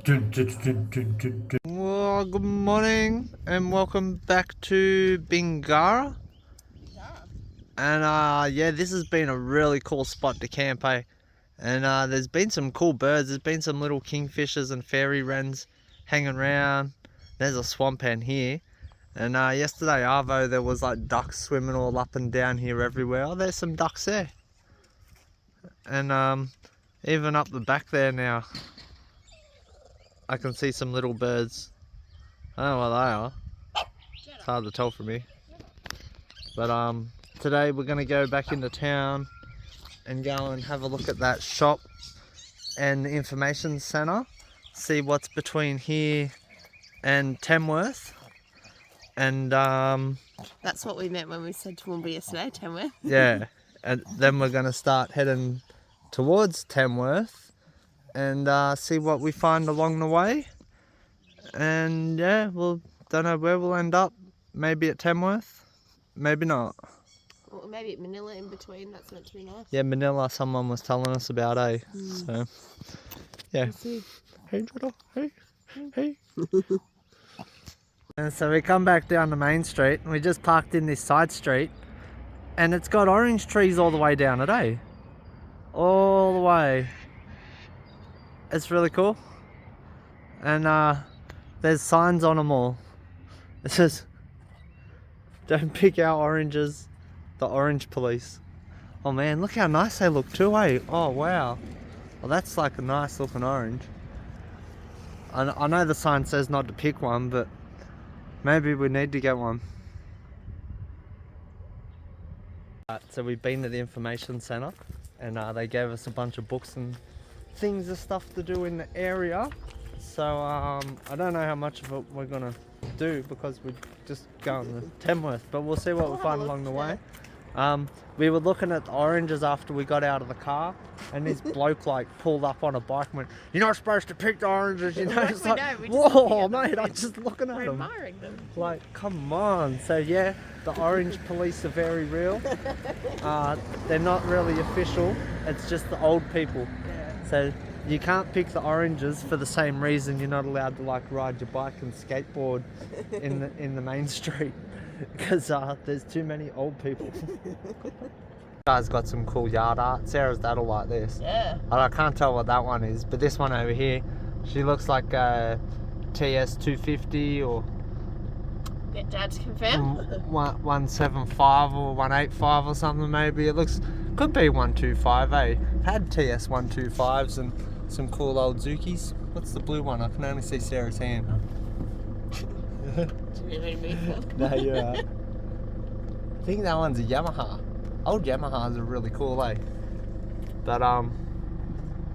Well, good morning and welcome back to Bingara. And yeah, this has been a really cool spot to camp, eh? And there's been some cool birds. There's been some little kingfishers and fairy wrens hanging around. There's a swamp hen here. And yesterday, Arvo, there was like ducks swimming all up and down here everywhere. Oh, there's some ducks there. And even up the back there now, I can see some little birds. I don't know what they are. It's hard to tell from here. But today we're gonna go back into town and go and have a look at that shop and the information centre. See what's between here and Tamworth. And that's what we meant when we said Toowoomba yesterday, Tamworth. Yeah, and then we're gonna start heading towards Tamworth and see what we find along the way. And yeah, we'll don't know where we'll end up. Maybe at Tamworth, maybe not. Or maybe at Manilla in between. That's meant to be nice. Yeah, Manilla. Someone was telling us about, eh? So yeah. We'll see. Hey, Jodo. Hey. And so we come back down the main street and we just parked in this side street and it's got orange trees all the way down it, eh? All the way. It's really cool. And there's signs on them all. It says, "Don't pick our oranges, the orange police." Oh man, look how nice they look too, eh? Oh wow. Well, that's like a nice looking orange. I know the sign says not to pick one, but maybe we need to get one. So we've been to the information centre and they gave us a bunch of books and things and stuff to do in the area. So I don't know how much of it we're gonna do because we're just going to Tamworth, but we'll see what we find along the way. We were looking at the oranges after we got out of the car, and this bloke like pulled up on a bike and went, "You're not supposed to pick the oranges," you know. It's like, whoa, mate! I'm just looking at them. Admiring them. Like, come on. So yeah, the orange police are very real. They're not really official. It's just the old people. Yeah. So you can't pick the oranges for the same reason you're not allowed to like ride your bike and skateboard in the main street because there's too many old people. Guy's got some cool yard art. Sarah's dad'll like this. Yeah. I can't tell what that one is, but this one over here, she looks like a TS 250 or Get Dad to confirm. 175 or 185 or something maybe. It looks, could be 125, eh? Had TS 125s and some cool old Zukis. What's the blue one? I can only see Sarah's hand. Do you need me to move? No, you're right. I think that one's a Yamaha. Old Yamahas are really cool, eh? But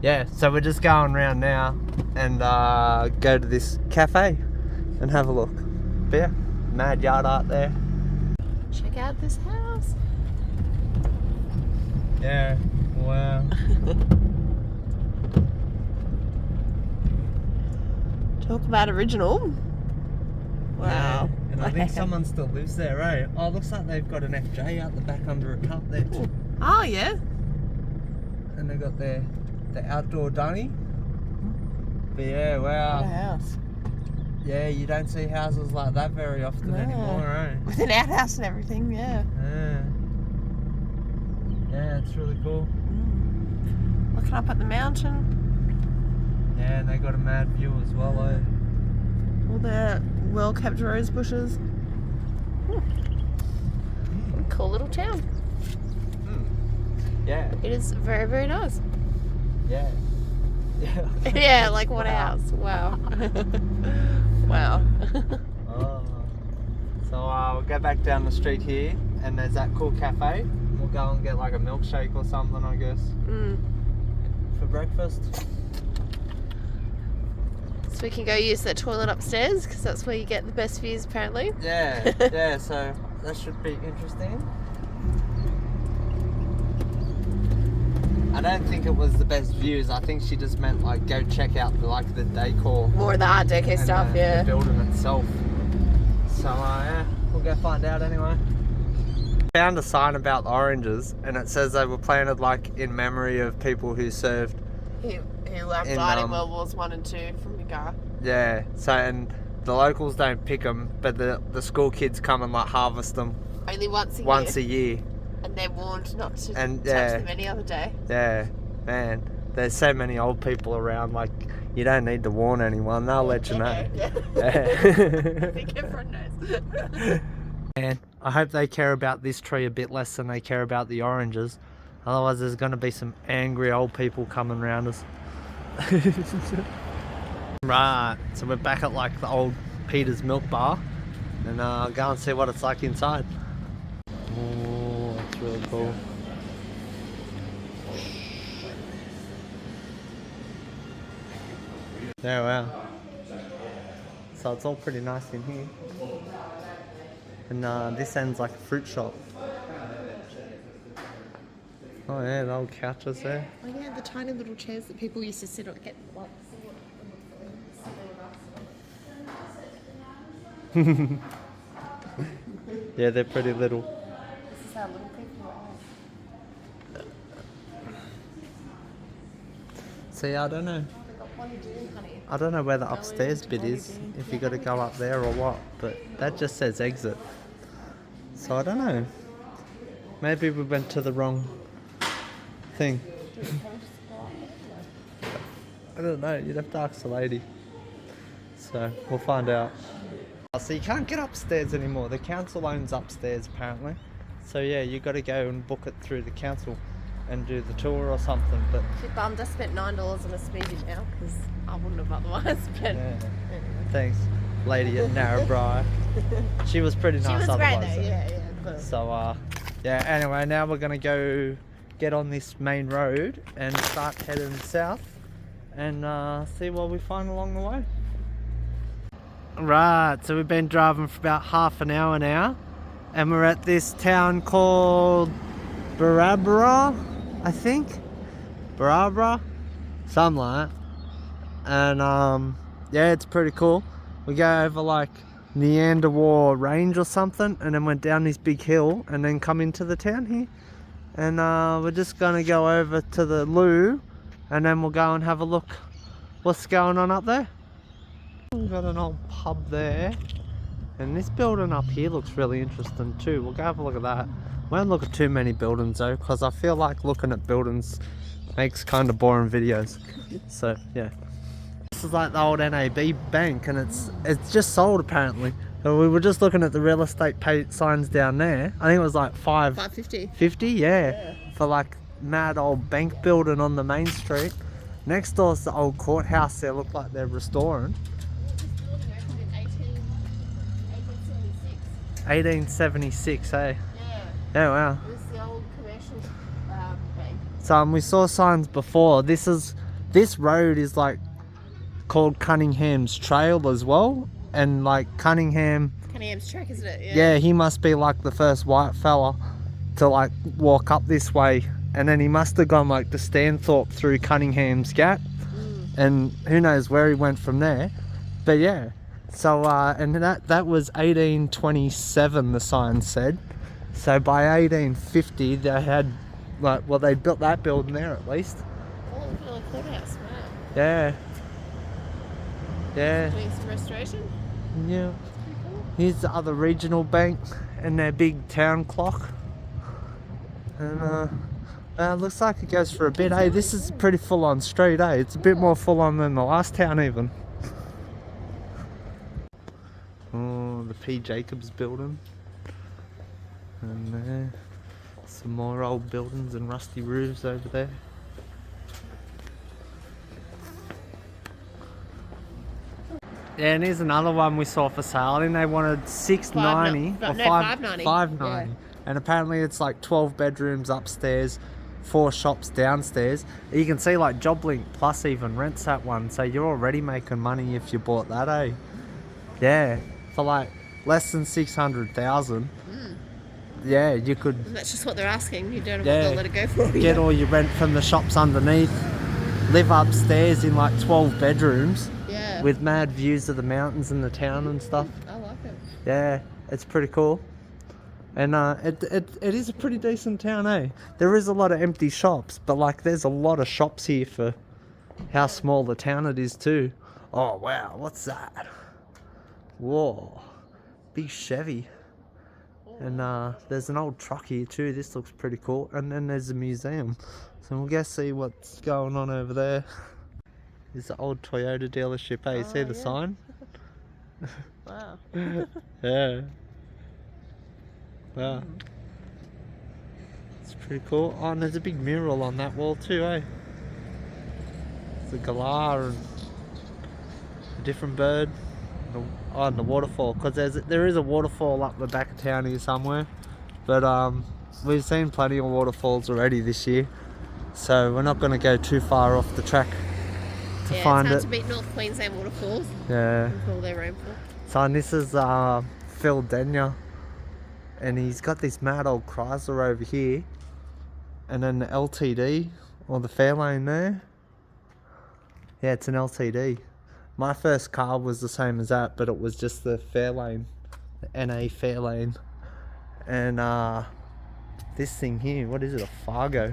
yeah, so we're just going around now and go to this cafe and have a look. But yeah, mad yard art there. Check out this house. Yeah, wow. Talk about original. Wow. Yeah, and I think someone still lives there, eh? Oh, looks like they've got an FJ out the back under a cup there too. Oh yeah. And they've got the outdoor dunny. But yeah, wow. What a house. Yeah, you don't see houses like that very often anymore, eh? With an outhouse and everything, yeah. Yeah, it's really cool. Looking up at the mountain. Yeah, and they got a mad view as well, eh? All the well-kept rose bushes. Cool little town. Yeah. It is very, very nice. Yeah. Yeah. Yeah, like what a house. Wow. Wow. So we'll go back down the street here and there's that cool cafe. We'll go and get like a milkshake or something, I guess. For breakfast. So we can go use that toilet upstairs because that's where you get the best views apparently. Yeah, yeah, so that should be interesting. I don't think it was the best views. I think she just meant like go check out the decor. More of the Art Deco and, stuff, yeah. The building itself. So yeah, we'll go find out anyway. Found a sign about the oranges and it says they were planted like in memory of people who served Who in, died in World Wars 1 and 2 from Bingara. Yeah, so and the locals don't pick them, but the school kids come and like harvest them Only once a year. And they're warned not to touch yeah, them any other day. Yeah, man. There's so many old people around, like, you don't need to warn anyone, they'll let you know. Yeah. Yeah. I think everyone knows. And I hope they care about this tree a bit less than they care about the oranges. Otherwise there's going to be some angry old people coming around us. Right, so we're back at like the old Peter's Milk Bar. And I'll go and see what it's like inside. Oh, that's really cool. Yeah, wow. So it's all pretty nice in here. And this end's like a fruit shop. Oh yeah, the old couches there. Oh yeah, the tiny little chairs that people used to sit on, get like. Yeah, they're pretty little. This is how little people are. See, I don't know. They've got plenty doing, honey. I don't know where the upstairs bit is, if you got to go up there or what, but that just says exit. So I don't know. Maybe we went to the wrong thing. I don't know, you'd have to ask the lady. So we'll find out. So you can't get upstairs anymore. The council owns upstairs apparently. So yeah, you got to go and book it through the council and do the tour or something. But Bit bummed I spent $9 on a smoothie now because I wouldn't have otherwise spent. yeah. Thanks, lady at Narrabri. She was pretty nice. She was otherwise. great though, yeah. But... So yeah. Anyway, now we're gonna go get on this main road and start heading south and see what we find along the way. Right, so we've been driving for about half an hour now, and we're at this town called Barraba, I think. Barraba, something like that. And yeah, it's pretty cool. We go over like Neanderthal Range or something, and then went down this big hill, and then come into the town here. And we're just gonna go over to the loo, and then we'll go and have a look what's going on up there. We've got an old pub there, and this building up here looks really interesting too. We'll go have a look at that. Won't look at too many buildings though, because I feel like looking at buildings makes kind of boring videos. So yeah, this is like the old NAB bank, and it's just sold apparently. And we were just looking at the real estate signs down there. I think it was like $550. 50, yeah, for like mad old bank building on the main street. Next door's the old courthouse there. Look like they're restoring. 1876, eh? Yeah. Yeah, wow. This is the old commercial bank. So we saw signs before. This road is like called Cunningham's Trail as well, and like Cunningham's Track, isn't it? Yeah, he must be like the first white fella to like walk up this way, and then he must have gone like to Stanthorpe through Cunningham's Gap, and who knows where he went from there. But yeah. So and that was 1827, the sign said. So by 1850 they had like, well, they built that building there at least. Oh, look at the courthouse, wow. Yeah. Yeah. Doing some restoration. Yeah. Pretty cool. Here's the other regional bank and their big town clock. And looks like it goes for a bit. Hey, this is a pretty full on street, eh? It's a bit more full on than the last town even. Oh, the P. Jacobs building. And there, some more old buildings and rusty roofs over there. Yeah, and here's another one we saw for sale. I think they wanted $690 or $590. $590. Yeah. And apparently it's like 12 bedrooms upstairs, 4 shops downstairs. You can see like JobLink Plus even rents that one, so you're already making money if you bought that, eh? Yeah, for like less than 600,000. Yeah, you could. And that's just what they're asking. You don't know what they'll let it go for. Get all your rent from the shops underneath. Live upstairs in like 12 bedrooms. Yeah. With mad views of the mountains and the town and stuff. I like it. Yeah, it's pretty cool. And it is a pretty decent town, eh? There is a lot of empty shops, but like there's a lot of shops here for how small the town it is too. Oh wow, what's that? Whoa, big Chevy. And there's an old truck here too. This looks pretty cool. And then there's a museum. So we'll go see what's going on over there. It's the old Toyota dealership, hey? You see the sign? Wow. Yeah. Wow. It's pretty cool. Oh, and there's a big mural on that wall too, eh? It's a galah and a different bird. And the waterfall, because there is a waterfall up the back of town here somewhere. But we've seen plenty of waterfalls already this year. So we're not going to go too far off the track to find it. It's hard to beat North Queensland waterfalls. Yeah. With all their rainfall. So and this is Phil Denyer. And he's got this mad old Chrysler over here. And then the LTD, or the Fairlane there. Yeah, it's an LTD. My first car was the same as that, but it was just the Fairlane. The NA Fairlane. And this thing here, what is it, a Fargo?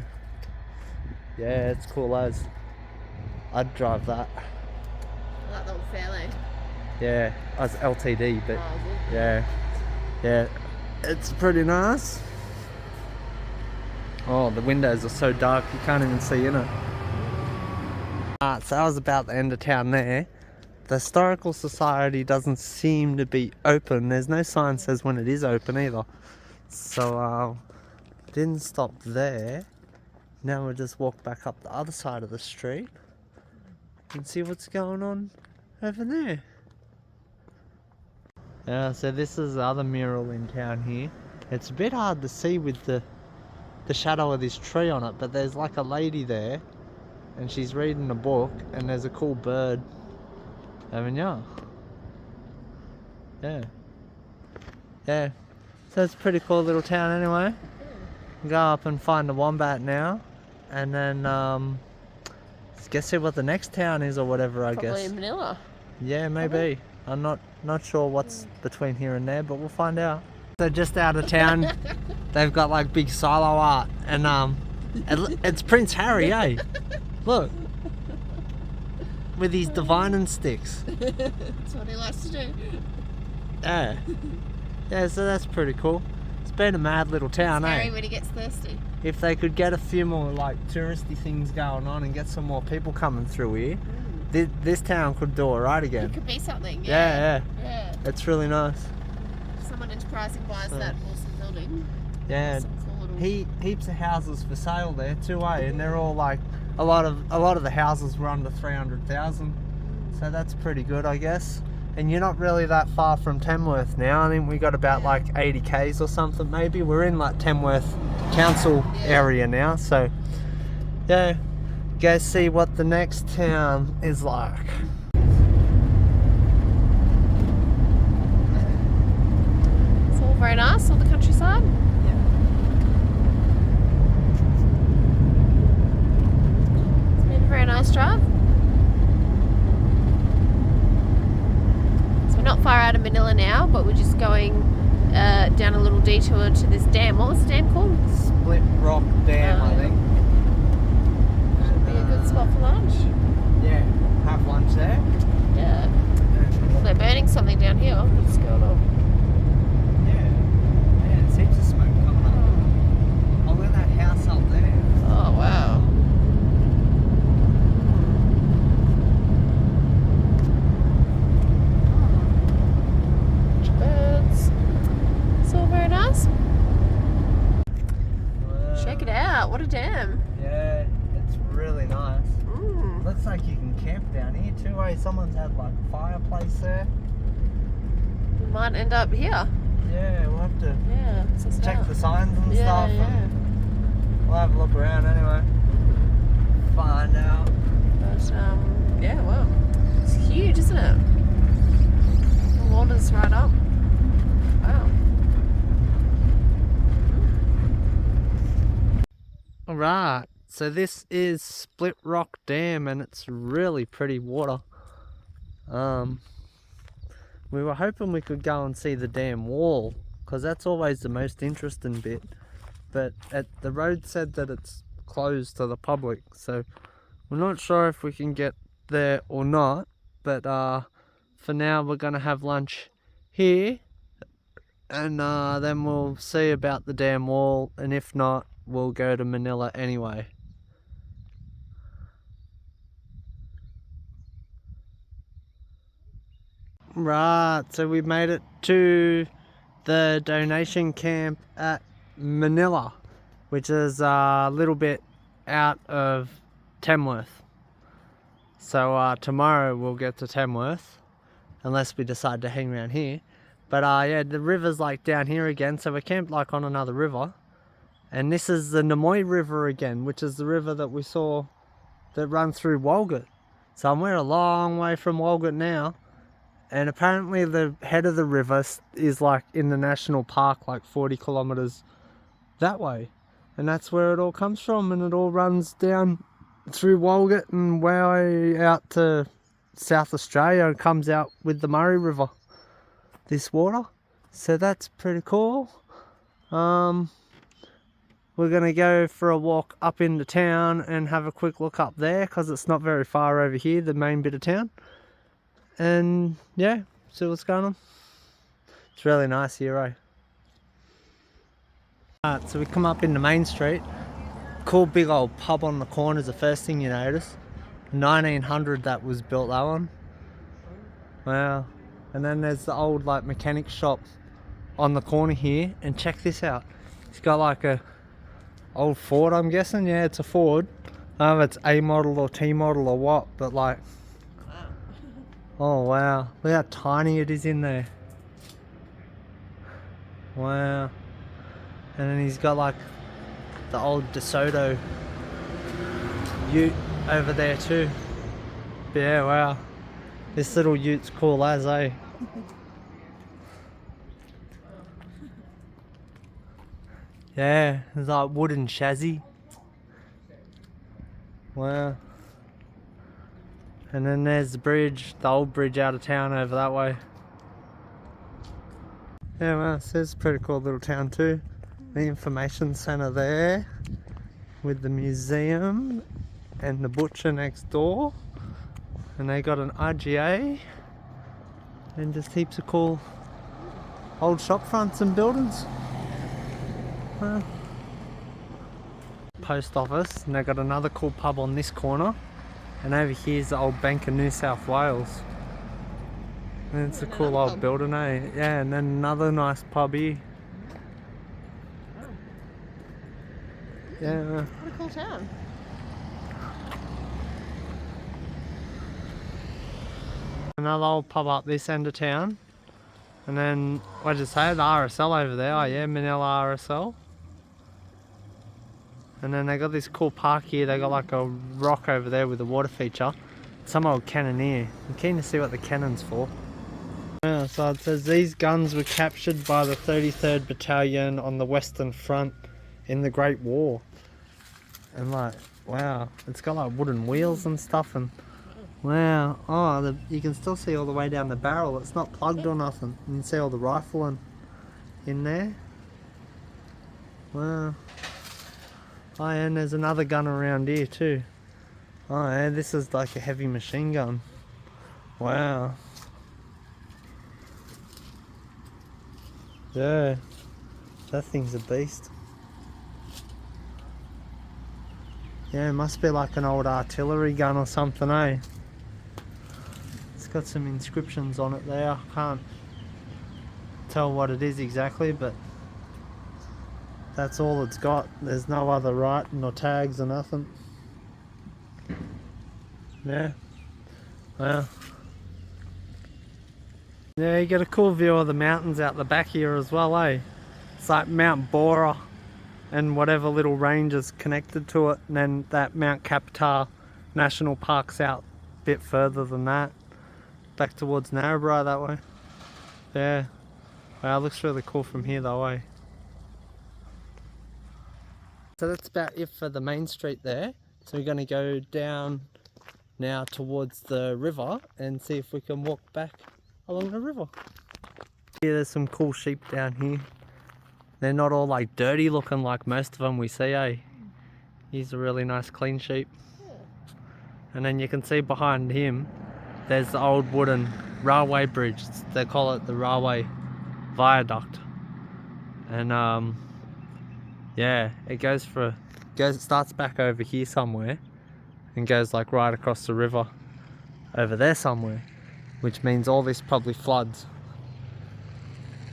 Yeah, it's cool as. I'd drive that. I like the old Fairlane. Yeah, as LTD, but yeah, it's pretty nice. Oh, the windows are so dark you can't even see in it. So that was about the end of town there. The Historical Society doesn't seem to be open. There's no sign that says when it is open either. So didn't stop there. Now we'll just walk back up the other side of the street and see what's going on over there. Yeah, so this is the other mural in town here. It's a bit hard to see with the shadow of this tree on it, but there's like a lady there and she's reading a book and there's a cool bird. Haven't you? Yeah. Yeah. So it's a pretty cool little town anyway. Go up and find the wombat now. And then guess see what the next town is or whatever, I guess. Probably Manilla. Yeah, maybe. I'm not sure what's between here and there, but we'll find out. So just out of town, they've got like big silo art, and it's Prince Harry, eh? Look, with his divining sticks. That's what he likes to do. Yeah, yeah. So that's pretty cool. It's been a mad little town, It's eh? Harry when he gets thirsty. If they could get a few more like touristy things going on and get some more people coming through here, this town could do alright again. It could be something. Yeah. Yeah. It's really nice. If someone enterprising buys that awesome building. Yeah. Some cool little... Heaps of houses for sale there too, eh? And they're all like a lot of the houses were under 300,000, so that's pretty good, I guess. And you're not really that far from Tamworth now. I think we got about like 80 k's or something maybe. We're in like Tamworth Council area now, so yeah. Go see what the next town is like. It's all very nice, all the countryside. It's been a very nice drive. So we're not far out of Manilla now, but we're just going down a little detour to this dam. What was the dam called? Split Rock Dam, I think. Be a good spot for lunch. Yeah, have lunch there. Yeah. Well, they're burning something down here. What's going on? Yeah, it seems to smoke coming up. Oh, look at that house up there. Oh, wow. Birds. It's all very nice. Wow. Check it out. What a dam. Yeah, it's really nice. Looks like you can camp down here too, eh? Someone's had like a fireplace there. We might end up here. Yeah, we'll have to check the signs and stuff. Yeah. And we'll have a look around anyway. Find out. But, yeah, wow. It's huge, isn't it? The water's right up. Wow. Alright, so this is Split Rock Dam and it's really pretty water. We were hoping we could go and see the dam wall, because that's always the most interesting bit. But the road said that it's closed to the public, so We're not sure if we can get there or not, but for now we're gonna have lunch here, and then we'll see about the dam wall, and if not, we'll go to Manilla anyway. Right, so we made it to the donation camp at Manilla, which is a little bit out of Tamworth. So tomorrow we'll get to Tamworth, unless we decide to hang around here. But yeah, the river's like down here again, so we're camped like on another river. And this is the Namoy River again, which is the river that we saw that runs through Walgett. So we're a long way from Walgett now. And apparently the head of the river is like in the national park, like 40 kilometers that way. And that's where it all comes from, and it all runs down through Walgett and way out to South Australia and comes out with the Murray River, this water. So that's pretty cool. We're gonna go for a walk up into town and have a quick look up there, because it's not very far over here, the main bit of town. And yeah, see what's going on. It's really nice here, eh? Alright, so we come up into Main Street. Cool big old pub on the corner is the first thing you notice. 1900 that was built, that one. Wow. And then there's the old like mechanic shop on the corner here, and check this out. It's got like a old Ford, I'm guessing. Yeah, it's a Ford. I don't know if it's A model or T model or what, but like, oh wow, look how tiny it is in there. Wow. And then he's got like the old DeSoto ute over there too. But yeah, wow. This little ute's cool as, eh? Yeah, it's like wooden chassis. Wow. And then there's the bridge, the old bridge out of town over that way. Yeah, well, so it's a pretty cool little town too. The information centre there with the museum and the butcher next door. And they got an RGA and just heaps of cool old shop fronts and buildings. Well, post office, and they got another cool pub on this corner. And over here's the old Bank of New South Wales. And it's a cool old building, eh? Yeah, and then another nice pub here. Yeah. What a cool town. Another old pub up this end of town. And then, what did you say? The RSL over there. Oh yeah, Manilla RSL. And then they got this cool park here. They got like a rock over there with a water feature. Some old cannoneer. I'm keen to see what the cannon's for. Yeah, so it says these guns were captured by the 33rd Battalion on the Western Front in the Great War. And like, wow, it's got like wooden wheels and stuff, and wow, oh, you can still see all the way down the barrel. It's not plugged or nothing. You can see all the rifling in there. Wow. Oh, and there's another gun around here too. Oh, yeah, this is like a heavy machine gun. Wow. Yeah, that thing's a beast. Yeah, it must be like an old artillery gun or something, eh? It's got some inscriptions on it there. I can't tell what it is exactly, but that's all it's got. There's no other writing or tags or nothing. Yeah. Wow. Yeah, you get a cool view of the mountains out the back here as well, eh? It's like Mount Bora and whatever little range is connected to it, and then that Mount Capitar National Park's out a bit further than that, back towards Narrabri that way. Yeah, wow, it looks really cool from here though, eh? So that's about it for the main street there. So we're going to go down now towards the river and see if we can walk back along the river. Yeah, there's some cool sheep down here. They're not all like dirty looking like most of them we see, eh? Here's a really nice clean sheep. And then you can see behind him, there's the old wooden railway bridge. They call it the railway viaduct. And yeah, it starts back over here somewhere and goes like right across the river over there somewhere, which means all this probably floods.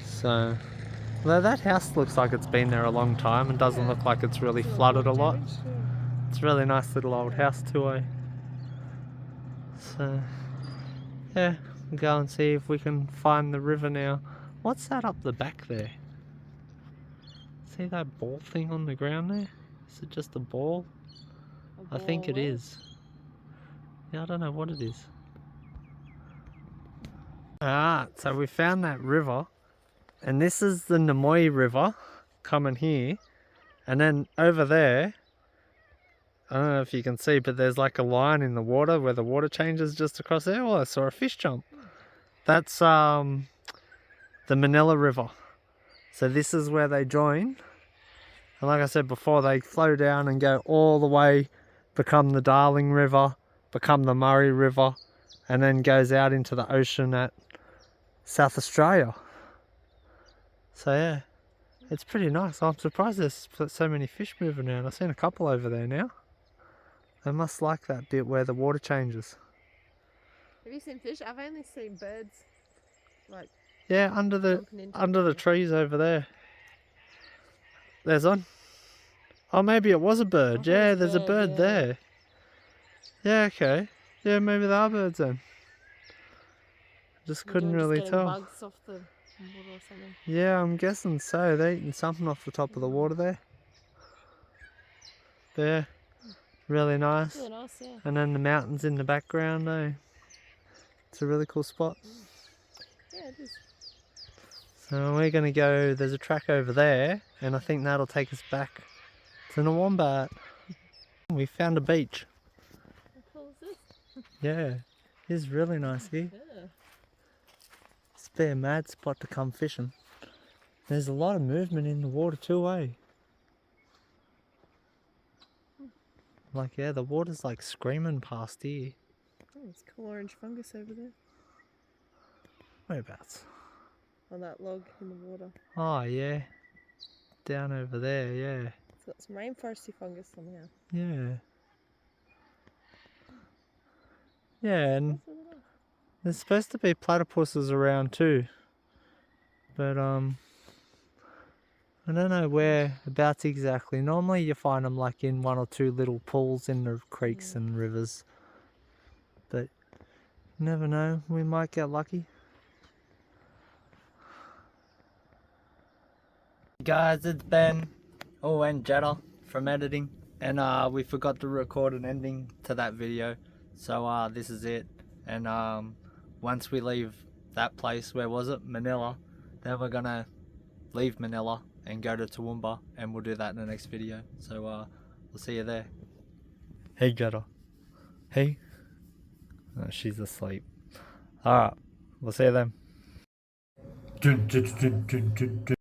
So, although that house looks like it's been there a long time and doesn't look like it's really flooded a lot. It's a really nice little old house too, eh? So, yeah, we'll go and see if we can find the river now. What's that up the back there? See that ball thing on the ground there? Is it just a ball? I think it is. Yeah, I don't know what it is. Alright, so we found that river. And this is the Namoi River coming here. And then over there, I don't know if you can see, but there's like a line in the water where the water changes just across there. Oh, I saw a fish jump. That's the Manilla River. So this is where they join. And like I said before, they flow down and go all the way, become the Darling River, become the Murray River, and then goes out into the ocean at South Australia. So yeah, it's pretty nice. I'm surprised there's so many fish moving around. I've seen a couple over there now. They must like that bit where the water changes. Have you seen fish? I've only seen birds. Like, yeah, under the trees over there. There's one. Oh, maybe it was a bird. Yeah, there's a bird there. Yeah, okay. Yeah, maybe there are birds then. Just couldn't really tell. Bugs off the water or something. Yeah, I'm guessing so. They're eating something off the top of the water there. There. Really nice. Really nice, yeah. And then the mountains in the background, eh? It's a really cool spot. Yeah, it is. So we're going to go, there's a track over there, and I think that'll take us back to Wombat. We found a beach. How cool is this? Yeah, it's really nice here. Yeah. It's a mad spot to come fishing. There's a lot of movement in the water too, eh? Like, yeah, the water's like screaming past here. Oh, there's cool orange fungus over there. Whereabouts? On that log in the water. Oh, yeah. Down over there, yeah. It's got some rainforesty fungus somehow. Yeah. Yeah, and there's supposed to be platypuses around too. But, I don't know whereabouts exactly. Normally you find them like in one or two little pools in the creeks and rivers. But you never know, we might get lucky. Guys, it's Ben, and Jetta from editing, and we forgot to record an ending to that video, so this is it. And once we leave that place, where was it, Manilla, then we're gonna leave Manilla and go to Toowoomba, and we'll do that in the next video. So we'll see you there. Hey Jetta. Hey. Oh, she's asleep. Alright, we'll see you then.